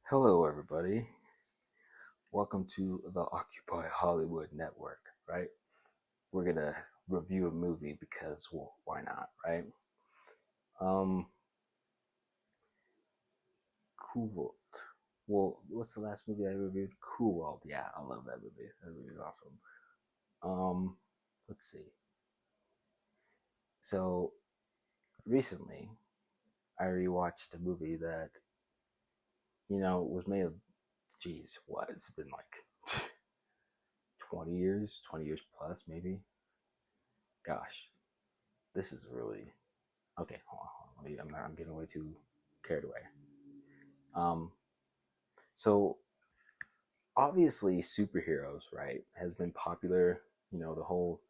Hello, everybody. Welcome to the Occupy Hollywood Network, right? We're gonna review a movie because, well, why not, right? Um, Cool World. Well, what's the last movie I reviewed? Cool World. Yeah, I love that movie. That movie is awesome. Um, let's see. So recently, I rewatched a movie that was made of. Geez, what? It's been like 20 years, 20 years plus, maybe. Gosh, this is really okay. Hold on. I'm getting way too carried away. Um, so obviously, superheroes, right, has been popular. The whole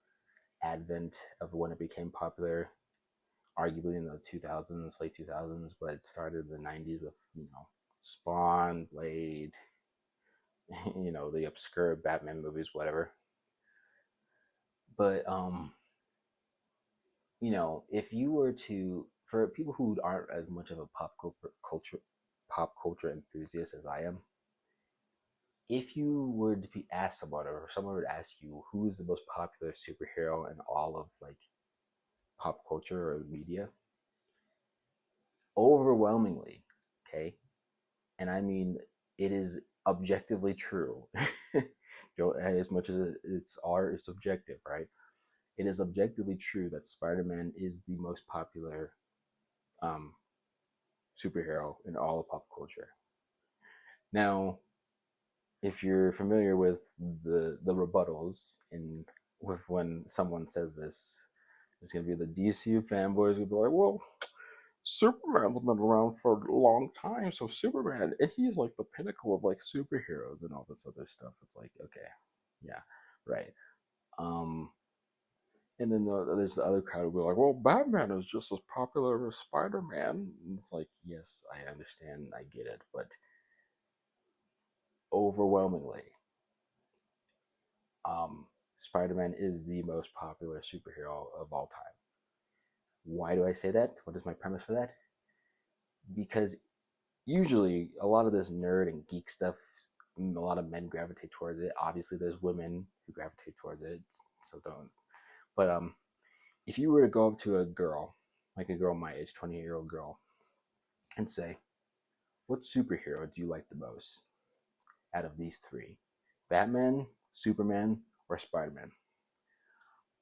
advent of when it became popular, arguably in the 2000s, late 2000s, but it started in the 90s with Spawn, Blade, the obscure Batman movies, whatever. But if you were to, for people who aren't as much of a pop culture enthusiast as I am, if you were to be asked about it, or someone would ask you who is the most popular superhero in all of like pop culture or media, overwhelmingly, okay, and I mean it is objectively true. As much as it's art, it's subjective, right? It is objectively true that Spider-Man is the most popular um, superhero in all of pop culture. Now, if you're familiar with the rebuttals in with when someone says this, it's gonna be the DCU fanboys gonna be like, "Well, Superman's been around for a long time, so Superman, and he's like the pinnacle of like superheroes and all this other stuff." It's like, okay, yeah, right. Um, and then there's the other crowd who will be like, "Well, Batman is just as popular as Spider-Man." And it's like, yes, I understand, I get it, but overwhelmingly, um, Spider-Man is the most popular superhero of all time. Why do I say that? What is my premise for that? Because usually a lot of this nerd and geek stuff, a lot of men gravitate towards it. Obviously, there's women who gravitate towards it, so don't. But if you were to go up to a girl, like a girl my age, 20-year-old girl, and say, "What superhero do you like the most out of these three? Batman, Superman, or Spider-Man?"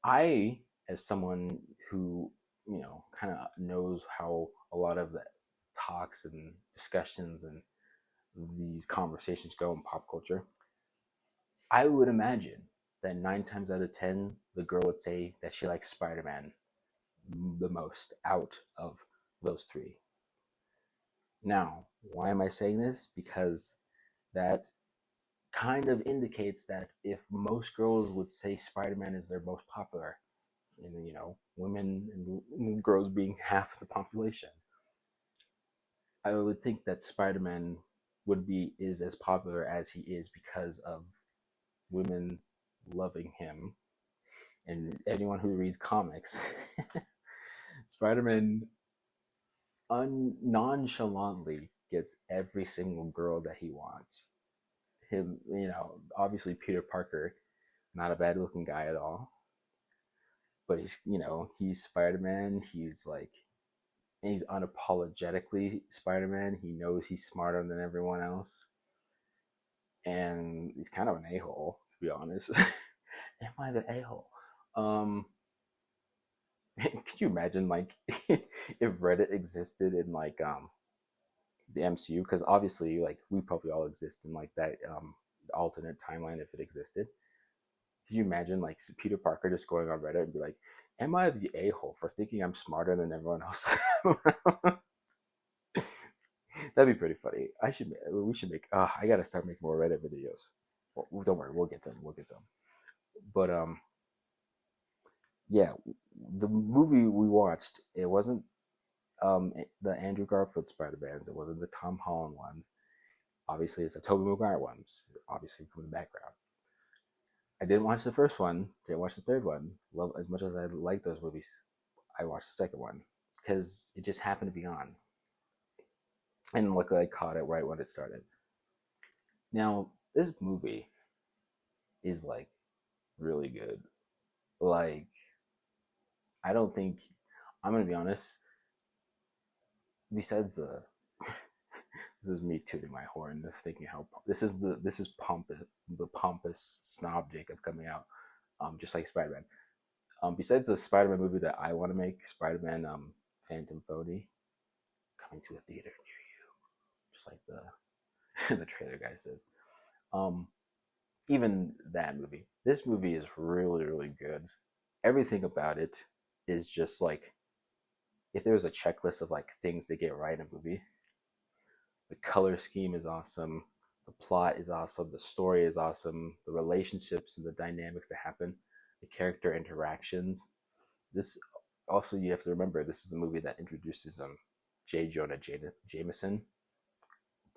I, as someone who kind of knows how a lot of the talks and discussions and these conversations go in pop culture, I would imagine that 9 times out of 10, the girl would say that she likes Spider Man the most out of those three. Now, why am I saying this? Because that kind of indicates that if most girls would say Spider Man is their most popular, and women and girls being half the population, I would think that Spider Man would be is as popular as he is because of women loving him. And anyone who reads comics, Spider-Man nonchalantly gets every single girl that he wants. Him, obviously Peter Parker, not a bad looking guy at all, but he's Spider-Man. He's like, and he's unapologetically Spider-Man. He knows he's smarter than everyone else, and he's kind of an a-hole, to be honest. Am I the a-hole? Um, could you imagine like if Reddit existed in like the MCU? Because obviously, like we probably all exist in like that alternate timeline if it existed. Could you imagine like Peter Parker just going on Reddit and be like, "Am I the a hole for thinking I'm smarter than everyone else?" That'd be pretty funny. We should make. I gotta start making more Reddit videos. Well, don't worry, we'll get to them. We'll get to them. But yeah, the movie we watched, it wasn't the Andrew Garfield Spider Man. It wasn't the Tom Holland ones. Obviously, it's the Tobey Maguire ones. Obviously, from the background. I didn't watch the first one. Didn't watch the third one. Love as much as I like those movies. I watched the second one because it just happened to be on, and luckily I caught it right when it started. Now, this movie is like really good. Like, I don't think, I'm gonna be honest, besides the this is me tooting my horn, just thinking how this is pompous, the pompous snob Jacob coming out, just like Spider-Man. Besides the Spider-Man movie that I want to make, Spider-Man Phantom Phony, coming to a theater near you, just like the the trailer guy says. Um, Even that movie, this movie is really really good. Everything about it is just like, if there was a checklist of like things to get right in a movie, the color scheme is awesome, the plot is awesome, the story is awesome, the relationships and the dynamics that happen, the character interactions. This also, you have to remember, this is a movie that introduces J. Jonah Jameson,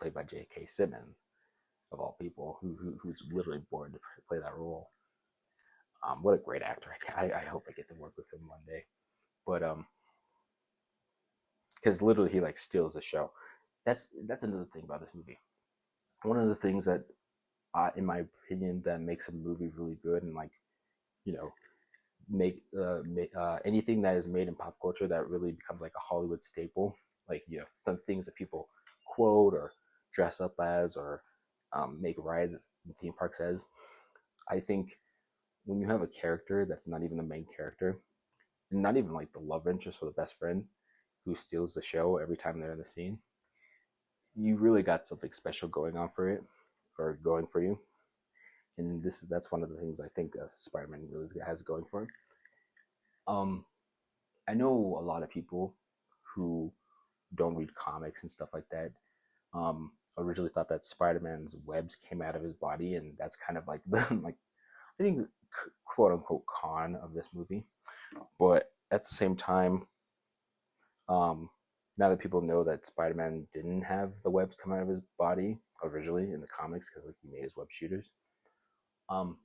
played by J.K. Simmons, of all people, who's literally born to play that role. What a great actor! I hope I get to work with him one day. But because literally he like steals the show. That's another thing about this movie. One of the things that, in my opinion, that makes a movie really good, and like, you know, anything that is made in pop culture that really becomes like a Hollywood staple, like, you know, some things that people quote or dress up as, or make rides in theme parks as. I think when you have a character that's not even the main character, and not even like the love interest or the best friend, who steals the show every time they're in the scene, you really got something special going on for it, or going for you. And that's one of the things I think Spider-Man really has going for it. Um, I know a lot of people who don't read comics and stuff like that. Originally thought that Spider-Man's webs came out of his body, and that's kind of like the like, I think, quote unquote con of this movie. But at the same time, um, now that people know that Spider-Man didn't have the webs come out of his body originally in the comics, because like he made his web shooters, um,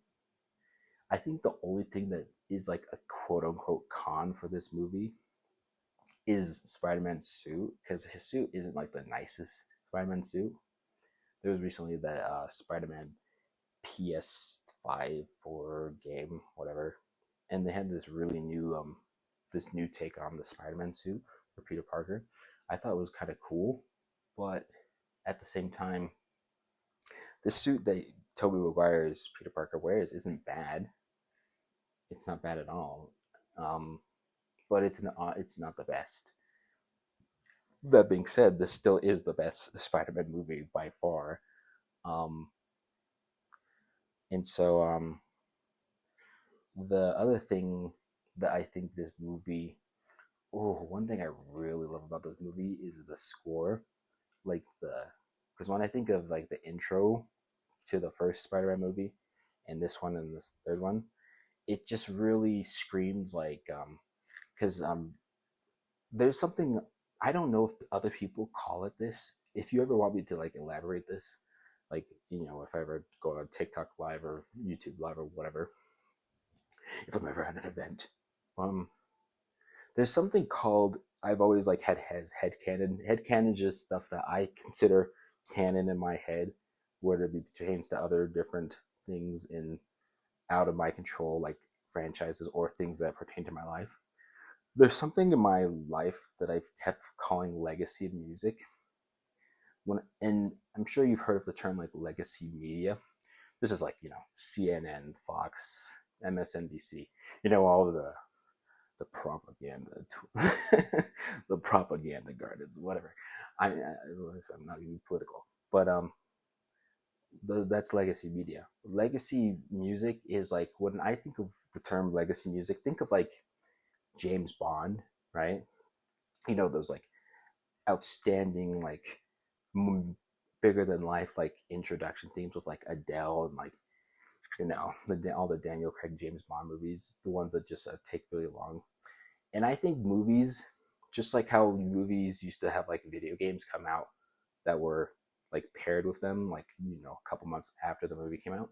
I think the only thing that is like a quote unquote con for this movie is Spider-Man's suit, because his suit isn't like the nicest Spider-Man suit. There was recently that Spider-Man PS5 4 game, whatever, and they had this new take on the Spider-Man suit for Peter Parker. I thought it was kind of cool, but at the same time, the suit that Tobey Maguire's Peter Parker wears isn't bad. It's not bad at all, um, but it's not the best. That being said, this still is the best Spider-Man movie by far. Um, and so the other thing that I think this movie, oh, one thing I really love about this movie is the score. Like because when I think of like the intro to the first Spider-Man movie, and this one and this third one, it just really screams like, because there's something, I don't know if other people call it this. If you ever want me to like elaborate this, like, you know, if I ever go on TikTok live or YouTube live or whatever, if I'm ever at an event, um, there's something called, I've always like had head canon. Head canon is just stuff that I consider canon in my head, where it pertains to other different things in out of my control, like franchises or things that pertain to my life. There's something in my life that I've kept calling legacy music. And I'm sure you've heard of the term like legacy media. This is like, you know, CNN, Fox, MSNBC, you know, all the propaganda, the propaganda gardens, whatever. I'm not even political, but that's legacy media. Legacy music is like, when I think of the term legacy music, think of like James Bond, right? You know, those like outstanding, like bigger than life, like introduction themes with like Adele, and like, you know, all the Daniel Craig James Bond movies, the ones that just take really long. And I think movies, just like how movies used to have like video games come out that were like paired with them, like, you know, a couple months after the movie came out.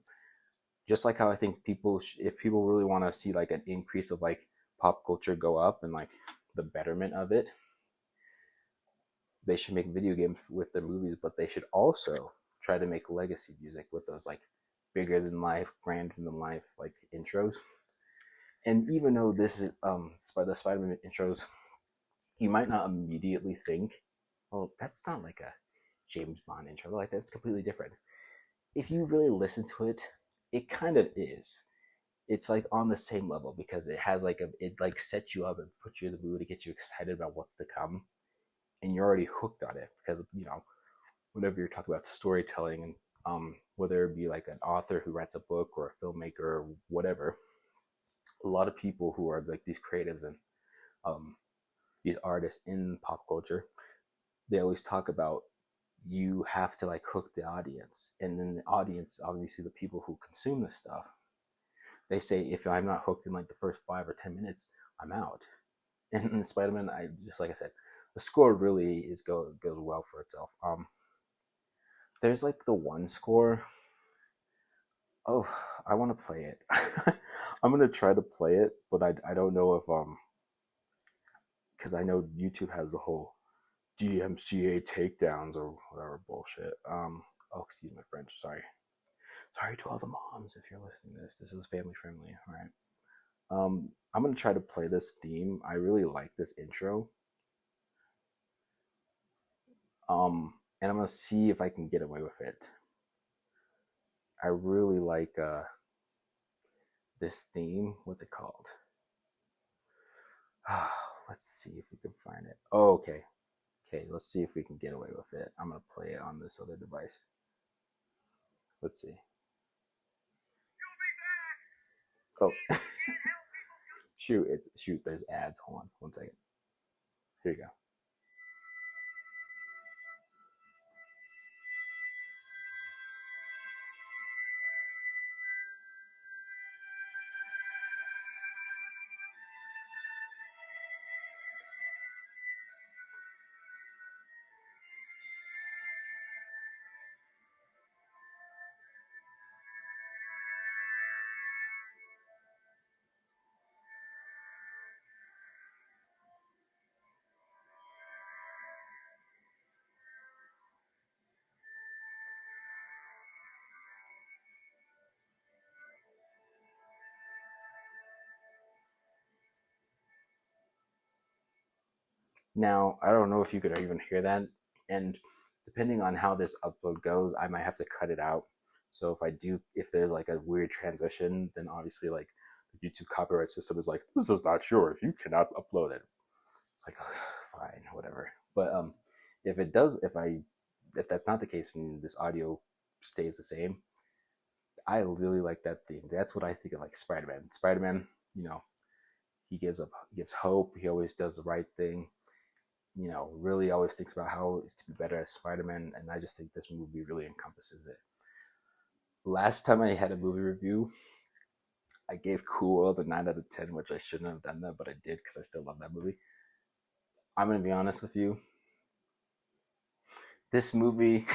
Just like how I think people, if people really want to see like an increase of like pop culture go up and like the betterment of it, they should make video games with their movies, but they should also try to make legacy music with those like bigger than life, grander than life like intros. And even though this is the Spider-Man intros, you might not immediately think, well, that's not like a James Bond intro. Like that's completely different. If you really listen to it, it kind of is. It's like on the same level because it has like it like sets you up and puts you in the mood to get you excited about what's to come, and you're already hooked on it because whenever you're talking about storytelling and whether it be like an author who writes a book or a filmmaker or whatever, a lot of people who are like these creatives and um, these artists in pop culture, they always talk about you have to like hook the audience, and then the audience, obviously the people who consume this stuff, they say if I'm not hooked in like the first 5 or 10 minutes, I'm out. And in Spider-Man, I just like I said, the score really goes well for itself. There's like the one score. Oh, I want to play it. I'm gonna try to play it, but I don't know if because I know YouTube has the whole DMCA takedowns or whatever bullshit. Oh, excuse my French. Sorry to all the moms if you're listening to this. This is family friendly. All right. I'm gonna try to play this theme. I really like this intro. And I'm gonna see if I can get away with it. I really like this theme. What's it called? Let's see if we can find it. Oh, okay. Okay, let's see if we can get away with it. I'm gonna play it on this other device. Let's see. Oh, shoot. There's ads. Hold on, 1 second. Here you go. Now, I don't know if you could even hear that, and depending on how this upload goes, I might have to cut it out. So if there's like a weird transition, then obviously like the YouTube copyright system is like, this is not yours. You cannot upload it. It's like, oh, fine, whatever. But if it does, if that's not the case and this audio stays the same, I really like that theme. That's what I think of like Spider-Man. Spider-Man, you know, gives hope. He always does the right thing. Really always thinks about how to be better as Spider-Man, and I just think this movie really encompasses it. Last time I had a movie review, I gave Cool World a 9 out of 10, which I shouldn't have done that, but I did because I still love that movie. I'm going to be honest with you. This movie,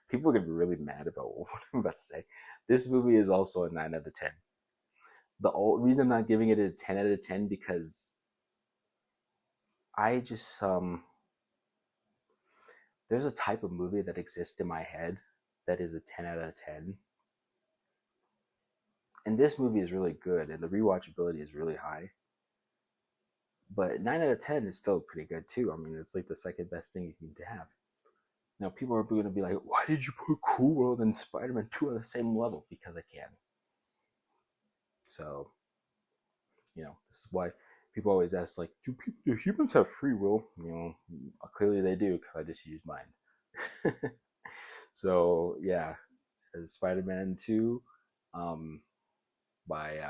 people are going to be really mad about what I'm about to say. This movie is also a 9 out of 10. The old reason I'm not giving it a 10 out of 10 because I just there's a type of movie that exists in my head that is a 10 out of 10. And this movie is really good and the rewatchability is really high. But 9 out of 10 is still pretty good too. I mean, it's like the second best thing you need to have. Now, people are going to be like, why did you put Cool World and Spider-Man 2 on the same level? Because I can. So, this is why people always ask, like, do humans have free will? Clearly they do because I just used mine. So, yeah, Spider-Man 2 by,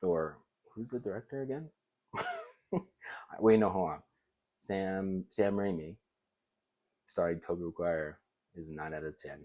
or who's the director again? Wait, no, hold on. Sam Raimi, starring Tobey Maguire, is a 9 out of 10.